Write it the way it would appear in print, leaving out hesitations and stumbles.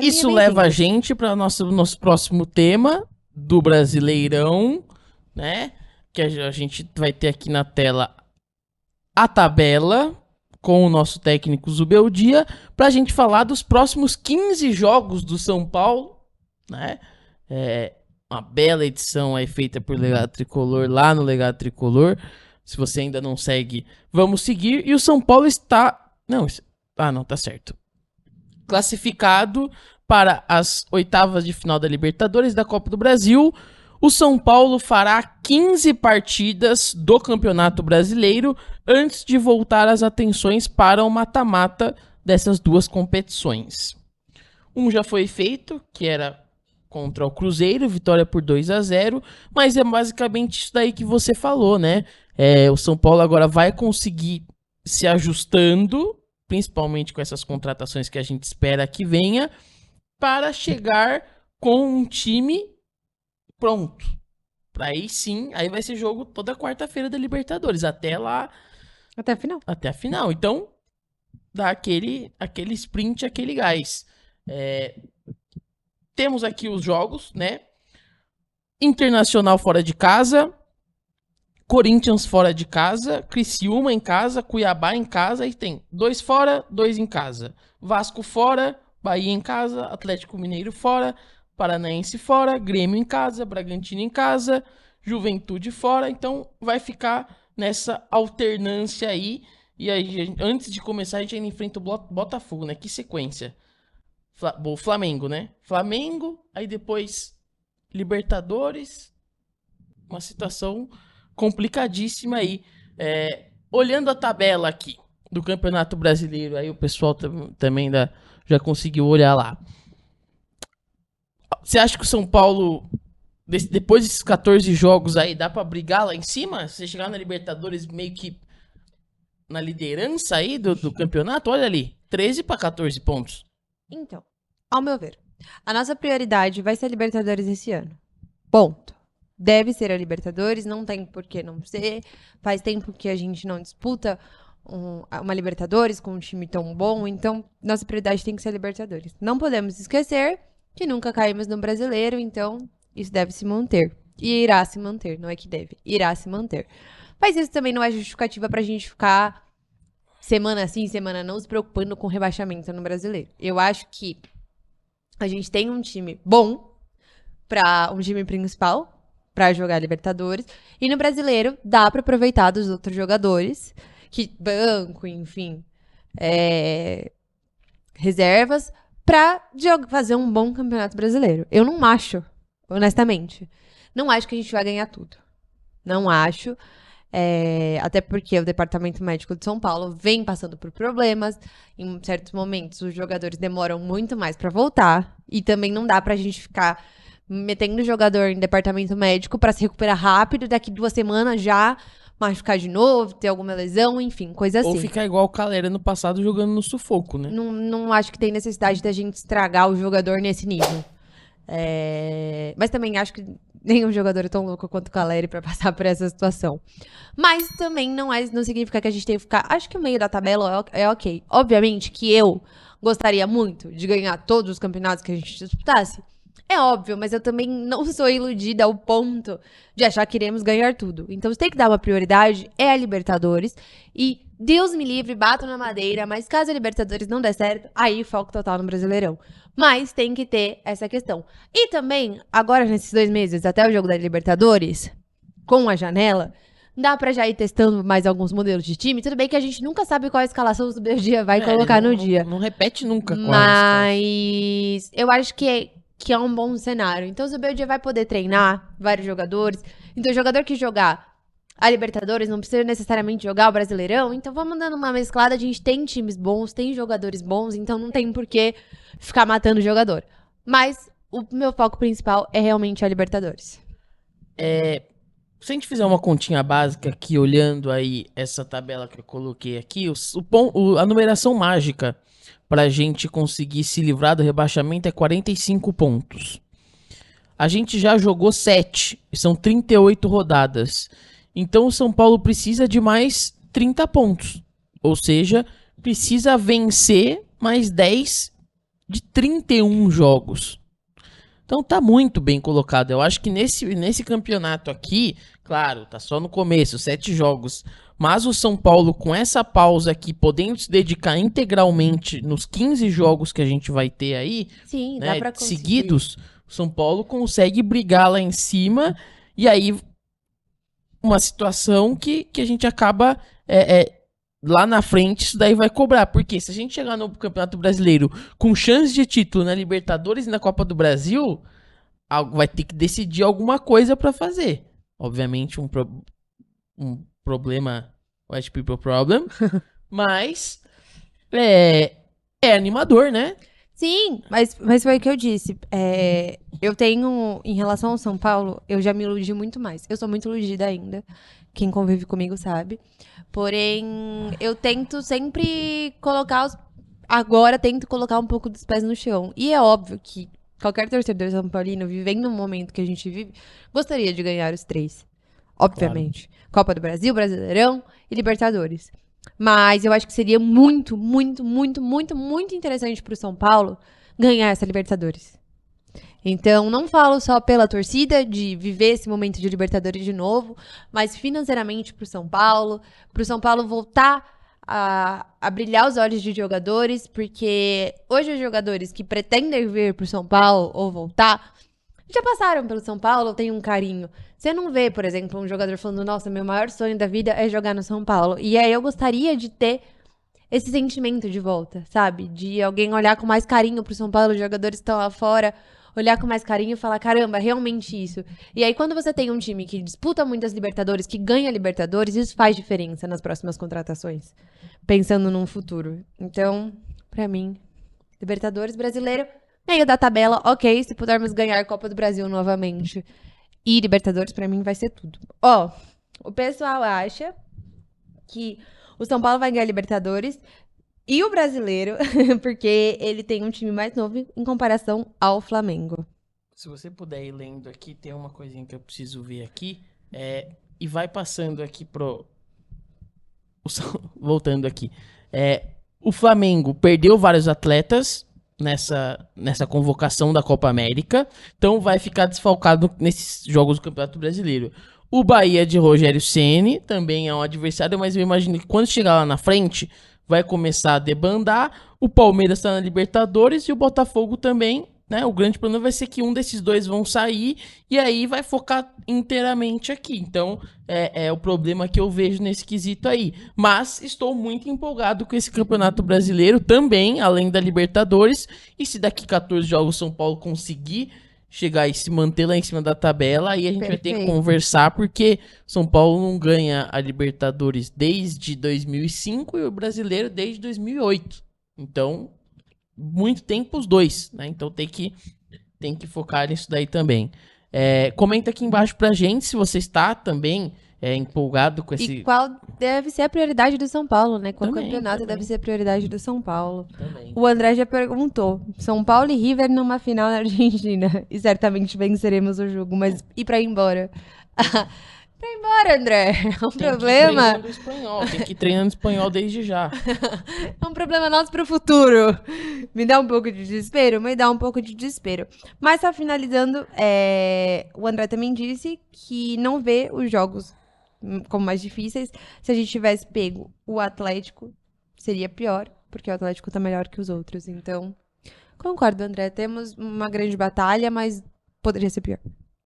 Isso leva a gente para nosso próximo tema do Brasileirão, né? Que a gente vai ter aqui na tela a tabela com o nosso técnico Zubeldia para a gente falar dos próximos 15 jogos do São Paulo, né? Uma bela edição aí feita por Legado Tricolor lá no Legado Tricolor. Se você ainda não segue, vamos seguir. E o São Paulo está... Não, tá certo. Classificado para as oitavas de final da Libertadores da Copa do Brasil. O São Paulo fará 15 partidas do Campeonato Brasileiro antes de voltar as atenções para o mata-mata dessas duas competições. Um já foi feito, que era contra o Cruzeiro, vitória por 2-0, mas é basicamente isso daí que você falou, né? O São Paulo agora vai conseguir se ajustando, principalmente com essas contratações que a gente espera que venha, para chegar com um time pronto. Aí sim, aí vai ser jogo toda quarta-feira da Libertadores, até lá. Até a final. Até a final. Então, dá aquele sprint, aquele gás. Temos aqui os jogos, né? Internacional fora de casa, Corinthians fora de casa, Criciúma em casa, Cuiabá em casa, e tem 2 fora, 2 em casa. Vasco fora, Bahia em casa, Atlético Mineiro fora, Paranaense fora, Grêmio em casa, Bragantino em casa, Juventude fora. Então vai ficar nessa alternância aí. E aí, antes de começar, a gente ainda enfrenta o Botafogo, né? Que sequência. O Flamengo, né? Flamengo, aí depois Libertadores. Uma situação complicadíssima aí. Olhando a tabela aqui do Campeonato Brasileiro, aí o pessoal também já conseguiu olhar lá. Você acha que o São Paulo, depois desses 14 jogos aí, dá pra brigar lá em cima? Você chegar na Libertadores meio que na liderança aí do campeonato? Olha ali, 13 para 14 pontos. Então, ao meu ver, a nossa prioridade vai ser a Libertadores esse ano. Ponto. Deve ser a Libertadores, não tem por que não ser. Faz tempo que a gente não disputa uma Libertadores com um time tão bom, então nossa prioridade tem que ser a Libertadores. Não podemos esquecer que nunca caímos no Brasileiro, então isso deve se manter. E irá se manter, não é que deve, irá se manter. Mas isso também não é justificativa pra gente ficar semana sim, semana não, se preocupando com rebaixamento no Brasileiro. Eu acho que a gente tem um time bom para um time principal para jogar Libertadores, e no Brasileiro dá para aproveitar dos outros jogadores, que banco, enfim, reservas, para fazer um bom campeonato brasileiro. Eu não acho, honestamente, não acho que a gente vai ganhar tudo. Não acho. Até porque o Departamento Médico de São Paulo vem passando por problemas. Em certos momentos, os jogadores demoram muito mais para voltar. E também não dá pra gente ficar metendo o jogador em departamento médico para se recuperar rápido, daqui 2 semanas já machucar de novo, ter alguma lesão, enfim, coisa assim. Ou ficar igual o Calera no passado jogando no sufoco, né? Não acho que tem necessidade da gente estragar o jogador nesse nível. Mas também acho que nenhum jogador é tão louco quanto o Caleri pra passar por essa situação. Mas também não significa que a gente tem que ficar... Acho que o meio da tabela é ok. Obviamente que eu gostaria muito de ganhar todos os campeonatos que a gente disputasse. É óbvio, mas eu também não sou iludida ao ponto de achar que iremos ganhar tudo. Então, você tem que dar uma prioridade, é a Libertadores. E Deus me livre, bato na madeira, mas caso a Libertadores não der certo, aí foco total no Brasileirão. Mas tem que ter essa questão. E também, agora nesses 2 meses, até o jogo da Libertadores, com a janela, dá pra já ir testando mais alguns modelos de time. Tudo bem que a gente nunca sabe qual a escalação o Zubeldia vai colocar no dia. Não repete nunca. Mas eu acho que é um bom cenário. Então o Zubeldia vai poder treinar vários jogadores. Então o jogador que jogar a Libertadores não precisa necessariamente jogar o Brasileirão. Então vamos dando uma mesclada. A gente tem times bons, tem jogadores bons, então não tem por que ficar matando o jogador. Mas o meu foco principal é realmente a Libertadores. Se a gente fizer uma continha básica aqui, olhando aí essa tabela que eu coloquei aqui, a numeração mágica pra gente conseguir se livrar do rebaixamento é 45 pontos. A gente já jogou 7, são 38 rodadas. Então o São Paulo precisa de mais 30 pontos. Ou seja, precisa vencer mais 10 de 31 jogos. Então tá muito bem colocado. Eu acho que nesse campeonato aqui, claro, tá só no começo, 7 jogos. Mas o São Paulo, com essa pausa aqui, podendo se dedicar integralmente nos 15 jogos que a gente vai ter aí, Sim, dá né, pra conseguir. seguidos, o São Paulo consegue brigar lá em cima. E aí, uma situação que a gente acaba lá na frente, isso daí vai cobrar. Porque se a gente chegar no Campeonato Brasileiro com chance de título na Libertadores e na Copa do Brasil, vai ter que decidir alguma coisa pra fazer. Obviamente, um problema, white people problem, mas é animador, né? Sim, mas foi o que eu disse. Eu tenho, em relação ao São Paulo, eu já me iludi muito mais. Eu sou muito iludida ainda. Quem convive comigo sabe. Porém, eu tento sempre agora tento colocar um pouco dos pés no chão. E é óbvio que qualquer torcedor são paulino, vivendo no momento que a gente vive, gostaria de ganhar os 3. Obviamente. Copa do Brasil, Brasileirão e Libertadores. Mas eu acho que seria muito, muito, muito, muito, muito interessante pro São Paulo ganhar essa Libertadores. Então, não falo só pela torcida de viver esse momento de Libertadores de novo, mas financeiramente pro São Paulo voltar a brilhar os olhos de jogadores, porque hoje os jogadores que pretendem vir pro São Paulo ou voltar já passaram pelo São Paulo, tem um carinho. Você não vê, por exemplo, um jogador falando, nossa, meu maior sonho da vida é jogar no São Paulo. E aí eu gostaria de ter esse sentimento de volta, sabe? De alguém olhar com mais carinho pro São Paulo, os jogadores estão lá fora, olhar com mais carinho e falar, caramba, realmente isso. E aí quando você tem um time que disputa muitas Libertadores, que ganha Libertadores, isso faz diferença nas próximas contratações. Pensando num futuro. Então, pra mim, Libertadores brasileiro, meio da tabela, ok, se pudermos ganhar a Copa do Brasil novamente. E Libertadores, pra mim, vai ser tudo. O pessoal acha que o São Paulo vai ganhar Libertadores e o Brasileiro, porque ele tem um time mais novo em comparação ao Flamengo. Se você puder ir lendo aqui, tem uma coisinha que eu preciso ver aqui. E vai passando aqui voltando aqui. O Flamengo perdeu vários atletas nessa convocação da Copa América. Então vai ficar desfalcado nesses jogos do Campeonato Brasileiro. O Bahia de Rogério Ceni também é um adversário, mas eu imagino que quando chegar lá na frente, vai começar a debandar. O Palmeiras está na Libertadores e o Botafogo também, né? O grande problema vai ser que um desses dois vão sair e aí vai focar inteiramente aqui. Então, é o problema que eu vejo nesse quesito aí. Mas estou muito empolgado com esse Campeonato Brasileiro também, além da Libertadores. E se daqui 14 jogos São Paulo conseguir chegar e se manter lá em cima da tabela, aí a gente vai ter que conversar, porque São Paulo não ganha a Libertadores desde 2005 e o Brasileiro desde 2008. Então, muito tempo os dois, né? Então tem que focar nisso daí também. Comenta aqui embaixo pra gente se você está também empolgado com esse... E qual deve ser a prioridade do São Paulo, né? Qual campeonato também. Deve ser a prioridade do São Paulo. Também. O André já perguntou. São Paulo e River numa final na Argentina. E certamente venceremos o jogo, mas e pra ir embora? Pra ir embora, André. É um problema. Tem que ir treinando espanhol desde já. É um problema nosso pro futuro. Me dá um pouco de desespero? Me dá um pouco de desespero. Mas só finalizando, o André também disse que não vê os jogos como mais difíceis. Se a gente tivesse pego o Atlético, seria pior, porque o Atlético tá melhor que os outros. Então, concordo, André. Temos uma grande batalha, mas poderia ser pior.